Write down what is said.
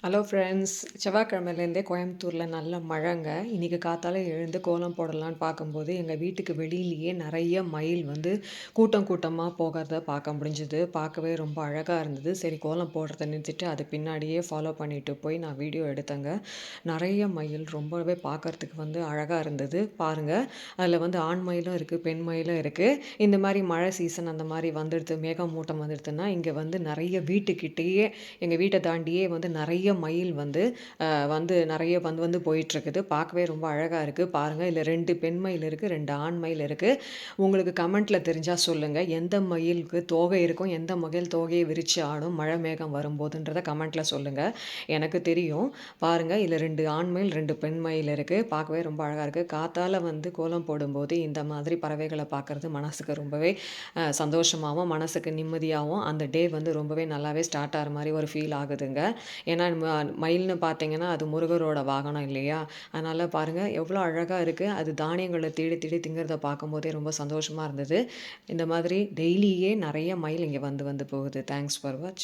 Hello friends, செவ்வாய்க்கிழமையிலேருந்தே கோயம்புத்தூரில் நல்ல மழைங்க. இன்றைக்கி காத்தால எழுந்து கோலம் போடலான்னு பார்க்கும்போது எங்கள் வீட்டுக்கு வெளியிலேயே நிறைய மயில் வந்து கூட்டம் கூட்டமாக போகிறத பார்க்க முடிஞ்சுது. பார்க்கவே ரொம்ப அழகாக இருந்தது. சரி, கோலம் போடுறத நிறுத்திட்டு அது பின்னாடியே ஃபாலோ பண்ணிட்டு போய் நான் வீடியோ எடுத்தேங்க. நிறைய மயில் ரொம்பவே பார்க்கறதுக்கு வந்து அழகாக இருந்தது. பாருங்கள், அதில் வந்து ஆண் மயிலும் இருக்குது, பெண் மயிலும் இருக்குது. இந்த மாதிரி மழை சீசன் அந்த மாதிரி வந்துடுது, மேகமூட்டம் வந்துடுதுன்னா இங்கே வந்து நிறைய வீட்டுக்கிட்டேயே எங்கள் வீட்டை தாண்டியே வந்து நிறைய மயில் வந்து நிறைய வந்து வந்து போயிட்டுருக்குது. பார்க்கவே ரொம்ப அழகாக இருக்குது. பாருங்கள், இதில் 2 பெண் மயில் இருக்குது, 2 ஆண் மயில் இருக்குது. உங்களுக்கு கமெண்ட்டில் தெரிஞ்சால் சொல்லுங்கள், எந்த மயிலுக்கு தோகை இருக்கும், எந்த மயில் தோகையை விரித்து ஆடும் மழை மேகம் வரும்போதுன்றதை கமெண்ட்டில் சொல்லுங்கள். எனக்கு தெரியும். பாருங்கள், இதில் 2 ஆண் மயில், 2 பெண் மயில் இருக்குது. பார்க்கவே ரொம்ப அழகாக இருக்குது. காத்தால் வந்து கோலம் போடும்போது இந்த மாதிரி பறவைகளை பார்க்குறது மனசுக்கு ரொம்பவே சந்தோஷமாகவும் மனசுக்கு நிம்மதியாகவும் அந்த டே வந்து ரொம்பவே நல்லாவே ஸ்டார்ட் ஆகிற மாதிரி ஒரு ஃபீல் ஆகுதுங்க. ஏன்னா மயில்னு பார்த்தீங்கன்னா அது முருகரோட வாகனம் இல்லையா? அதனால் பாருங்கள் எவ்வளோ அழகாக இருக்குது. அது தானியங்களை தேடி தேடி திங்கிறத பார்க்கும்போதே ரொம்ப சந்தோஷமாக இருந்தது. இந்த மாதிரி டெய்லியே நிறைய மயில் இங்கே வந்து வந்து போகுது. Thanks for watch.